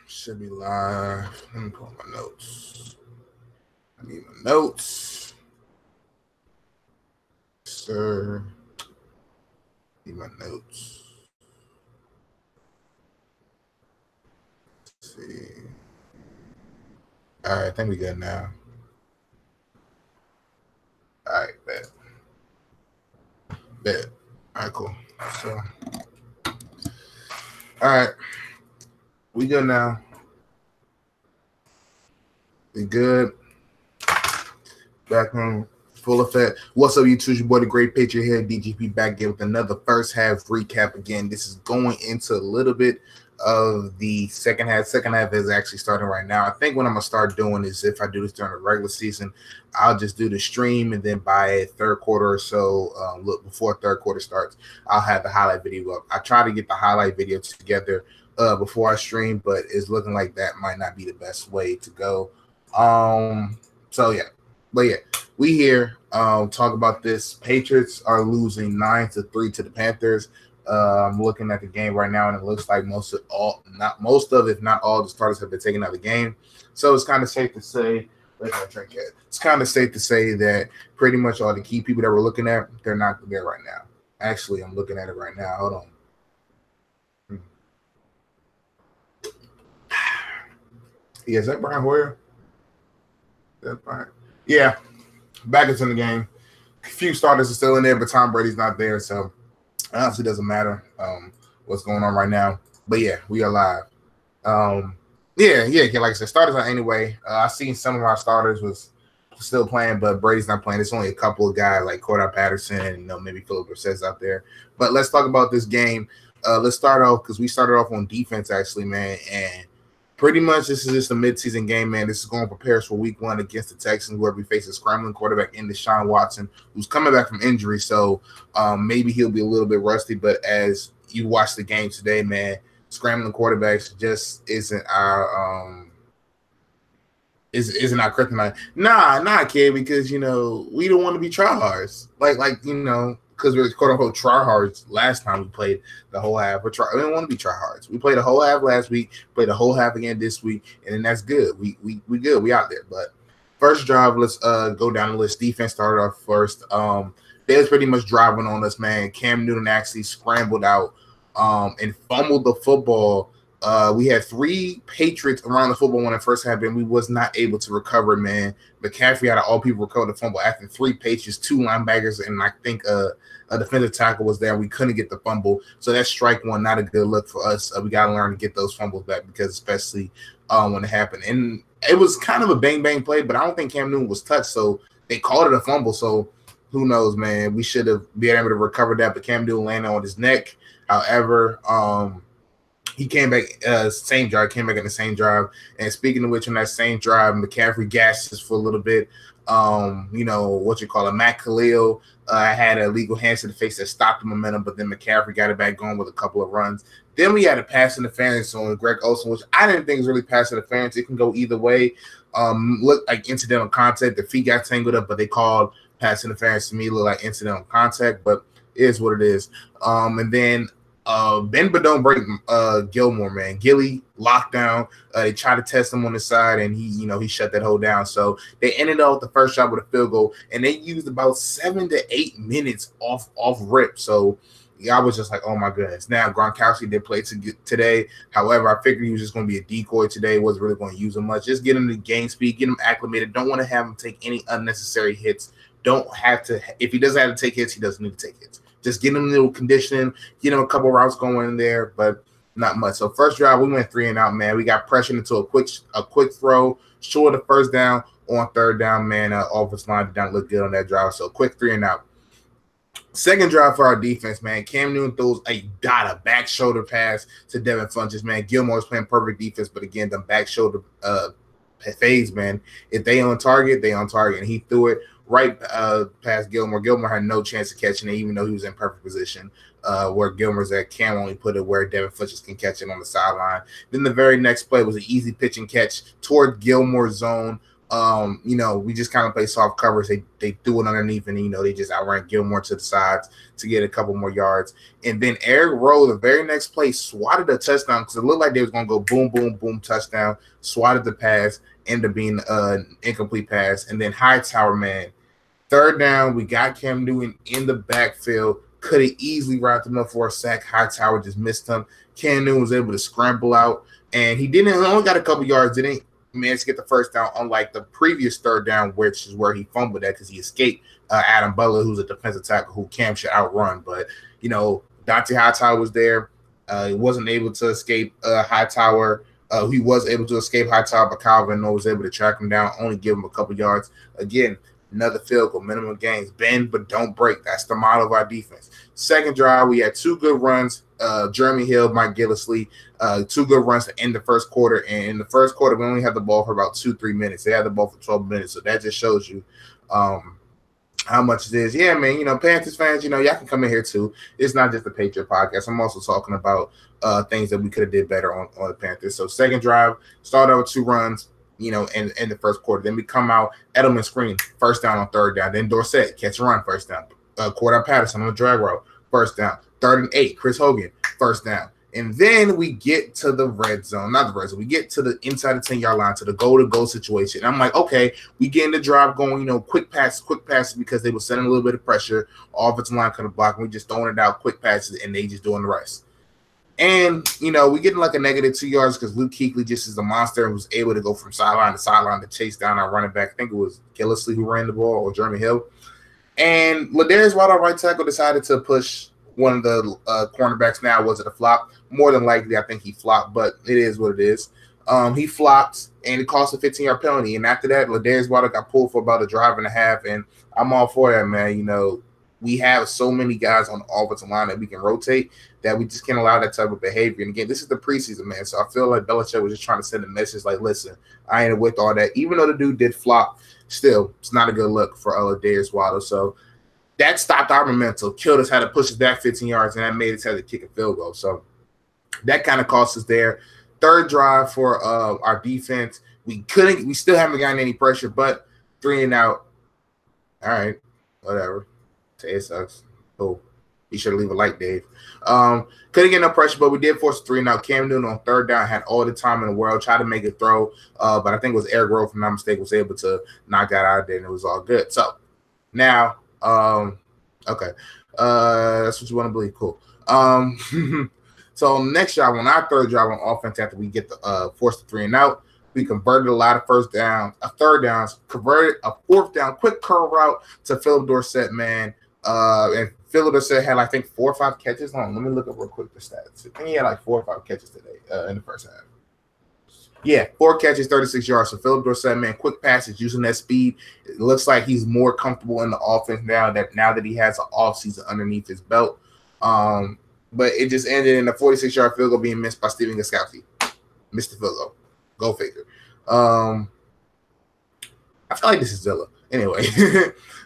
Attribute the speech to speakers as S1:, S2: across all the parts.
S1: Should be live. Let me pull my notes. I need my notes. Sir. Need my notes. Let's see. All right, I think we good now. All right, bet. Bet. All right, cool. So, all right. We good now. We good. Back on full effect. What's up, YouTube? Your boy, the Great Patriot here. DGP back again with another first half recap. Again, this is going into a little bit of the second half. Second half is actually starting right now. I think what I'm gonna start doing is, if I do this during the regular season, I'll just do the stream, and then by third quarter or so, look, before third quarter starts, I'll have the highlight video up. I try to get the highlight video together before I stream, but it's looking like that might not be the best way to go. So yeah. But yeah, we here talk about this. Patriots are losing 9-3 to the Panthers. I'm looking at the game right now, and it looks like if not all, the starters have been taken out of the game. So it's kind of safe to say, it's kind of safe to say that pretty much all the key people that we're looking at, they're not there right now. Actually, I'm looking at it right now. Hold on. Yeah, is that Brian Hoyer? That's Brian. Yeah, Baggett's in the game. A few starters are still in there, but Tom Brady's not there, so it honestly doesn't matter what's going on right now. But yeah, we are live. Yeah, like I said, starters are anyway. I seen some of our starters was still playing, but Brady's not playing. It's only a couple of guys like Cordell Patterson and maybe Philip Rivers out there. But let's talk about this game. Let's start off because we started off on defense actually, man, and pretty much this is just a midseason game, man. This is going to prepare us for week 1 against the Texans, where we face a scrambling quarterback in Deshaun Watson, who's coming back from injury. So maybe he'll be a little bit rusty. But as you watch the game today, man, scrambling quarterbacks just isn't our isn't our kryptonite. Nah, kid, because we don't want to be tryhards. Like because we were quote unquote tryhards last time we played the whole half. We don't want to be tryhards. We played the whole half last week, played the whole half again this week, and then that's good. We good. We out there. But first drive, let's go down the list. Defense started off first. They was pretty much driving on us, man. Cam Newton actually scrambled out and fumbled the football. We had 3 Patriots around the football when it first happened. We was not able to recover, man. McCaffrey out of all people recovered the fumble after 3 Patriots, 2 linebackers, and I think a defensive tackle was there. We couldn't get the fumble. So that's strike one, not a good look for us. We got to learn to get those fumbles back, because especially when it happened. And it was kind of a bang-bang play, but I don't think Cam Newton was touched, so they called it a fumble. So who knows, man. We should have been able to recover that, but Cam Newton landed on his neck. However, he came back same drive, came back in the same drive. And speaking of which, on that same drive, McCaffrey gassed us for a little bit. Matt Khalil had a legal hands to the face that stopped the momentum, but then McCaffrey got it back going with a couple of runs. Then we had a pass interference on Greg Olsen, which I didn't think was really pass interference. It can go either way. Looked like incidental contact. The feet got tangled up, but they called pass interference. To me, looked like incidental contact, but it is what it is. And then Ben but don't break Gilmore, man. Gilly locked down. They tried to test him on the side, and he shut that hole down. So they ended up with the first shot with a field goal, and they used about 7 to 8 minutes off rip. So I was just like, oh my goodness. Now Gronkowski did play today. However, I figured he was just going to be a decoy today. Wasn't really going to use him much. Just get him to game speed, get him acclimated. Don't want to have him take any unnecessary hits. Don't have to. If he doesn't have to take hits, he doesn't need to take hits. Just get him a little conditioning, get him a couple routes going in there, but not much. So first drive, we went 3 and out, man. We got pressured into a quick throw, short of first down. On third down, man, offensive line did not look good on that drive. So quick 3 and out. Second drive for our defense, man. Cam Newton throws a back shoulder pass to Devin Funchess, man. Gilmore's playing perfect defense, but again, the back shoulder phase, man. If they on target, they on target, and he threw it right past Gilmore. Gilmore had no chance of catching it, even though he was in perfect position. Where Gilmore's at, Cam only put it where Devin Funchess can catch it on the sideline. Then the very next play was an easy pitch and catch toward Gilmore's zone. We just kind of play soft covers. They threw it underneath, and they just outran Gilmore to the sides to get a couple more yards. And then Eric Rowe, the very next play, swatted a touchdown because it looked like they was gonna go boom, boom, boom, touchdown. Swatted the pass, ended up being an incomplete pass. And then Hightower, man, third down, we got Cam Newton in the backfield. Could have easily wrapped him up for a sack. Hightower just missed him. Cam Newton was able to scramble out, and he only got a couple yards. Didn't managed to get the first down, unlike the previous third down, which is where he fumbled at because he escaped Adam Butler, who's a defensive tackle who Cam should outrun. But, Dante Hightower was there. He wasn't able to escape Hightower. He was able to escape Hightower, but Calvin was able to track him down, only give him a couple yards. Again, another field goal, minimum gains. Bend, but don't break. That's the model of our defense. Second drive, we had two good runs. Jeremy Hill, Mike Gillislee, two good runs to end the first quarter. And in the first quarter, we only had the ball for about 2-3 minutes. They had the ball for 12 minutes. So that just shows you how much it is. Yeah, man, Panthers fans, y'all can come in here too. It's not just the Patriot podcast. I'm also talking about things that we could have did better on the Panthers. So second drive, started out with two runs, in the first quarter. Then we come out, Edelman screen, first down on third down. Then Dorsett, catch and run, first down. Cordell Patterson on the drag route, first down. 3rd and 8, Chris Hogan, first down. And then we get to the red zone, not the red zone. We get to the inside the 10-yard line, to the goal-to-goal situation. I'm like, okay, we getting the drive going, quick passes because they were sending a little bit of pressure. Offensive line couldn't block. We just throwing it out, quick passes, and they just doing the rest. And, we getting like a -2 yards because Luke Kuechly just is a monster and was able to go from sideline to sideline to chase down our running back. I think it was Gillislee who ran the ball, or Jeremy Hill. And Ladarius Waddle, our right tackle, decided to push one of the cornerbacks. Now, was it a flop? More than likely, I think he flopped, but it is what it is. He flopped, and it cost a 15-yard penalty. And after that, Ladarius Waddle got pulled for about a drive and a half, and I'm all for that, man. We have so many guys on the offensive line that we can rotate that we just can't allow that type of behavior. And again, this is the preseason, man, so I feel like Belichick was just trying to send a message like, listen, I ain't with all that. Even though the dude did flop, still, it's not a good look for Ladarius Waddle. So that stopped our momentum, killed us, had to push us back 15 yards, and that made us have to kick a field goal. So that kind of cost us there. Third drive for our defense. We still haven't gotten any pressure, but 3 and out. All right, whatever. Say it sucks. Oh, you should leave a like, Dave. Couldn't get no pressure, but we did force a 3 and out. Cam Newton on third down had all the time in the world, tried to make a throw, but I think it was Eric Rowe, if I'm not mistaken, was able to knock that out of there, and it was all good. So now, okay, that's what you want to believe. Cool. So next drive, on our third drive on offense, after we get the force the 3 and out, we converted a lot of third downs, converted a fourth down, quick curl route to Philip Dorsett, man. And Philip Dorsett had, I think, 4 or 5 catches. Hold on, let me look up real quick the stats. I think he had like 4 or 5 catches today in the first half. Yeah, 4 catches, 36 yards. So Philip Dorsett, man, quick passes, using that speed. It looks like he's more comfortable in the offense now that he has an offseason underneath his belt. But it just ended in a 46-yard field goal being missed by Steven Gostkowski. Missed the field goal. Go figure. I feel like this is Zilla. Anyway,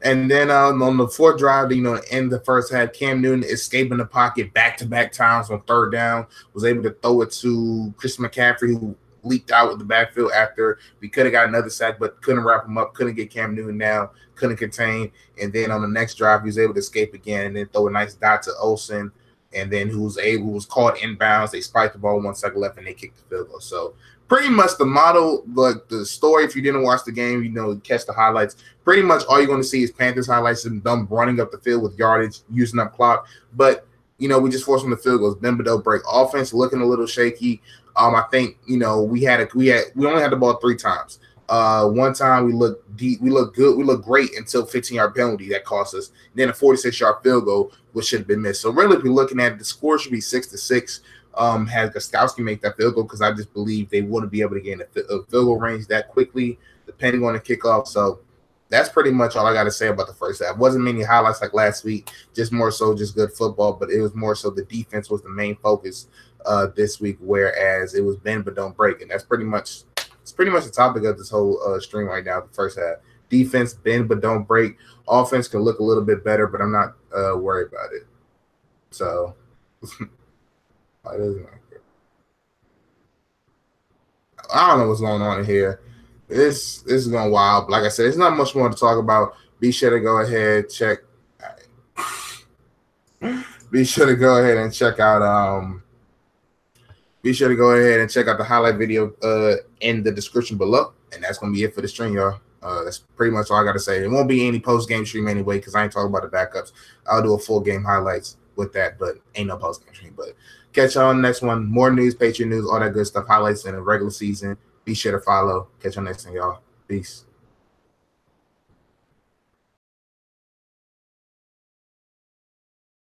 S1: and then on the fourth drive, end the first half, Cam Newton escaping the pocket back-to-back times on third down, was able to throw it to Chris McCaffrey, who leaked out with the backfield after we could have got another sack, but couldn't wrap him up, couldn't get Cam Newton down, couldn't contain. And then on the next drive, he was able to escape again and then throw a nice dot to Olsen, and then who was caught inbounds. They spiked the ball 1 second left, and they kicked the field goal. So pretty much the model, like the story, if you didn't watch the game, catch the highlights. Pretty much all you're going to see is Panthers highlights and them running up the field with yardage, using up clock. But, we just forced them to field goals. Bend but don't break. Offense looking a little shaky. I think, we only had the ball 3 times. One time we looked deep, we looked good, we looked great until 15-yard penalty that cost us. And then a 46-yard field goal, which should have been missed. So really, if you're looking at it, the score should be 6-6. Had Gostkowski make that field goal, because I just believe they wouldn't be able to get in a field goal range that quickly, depending on the kickoff. So that's pretty much all I got to say about the first half. Wasn't many highlights like last week, just more so just good football, but it was more so the defense was the main focus this week, whereas it was bend but don't break. And that's pretty much the topic of this whole stream right now, the first half. Defense, bend but don't break. Offense can look a little bit better, but I'm not worried about it. So I don't know what's going on in here. This is going wild. Like I said, there's not much more to talk about. Be sure to go ahead check. Be sure to go ahead and check out. Be sure to go ahead and check out the highlight video in the description below. And that's gonna be it for the stream, y'all. That's pretty much all I gotta say. It won't be any post game stream anyway, because I ain't talking about the backups. I'll do a full game highlights with that, but ain't no post game stream. But catch y'all on the next one. More news, Patriot news, all that good stuff, highlights in the regular season. Be sure to follow. Catch y'all next time, y'all. Peace.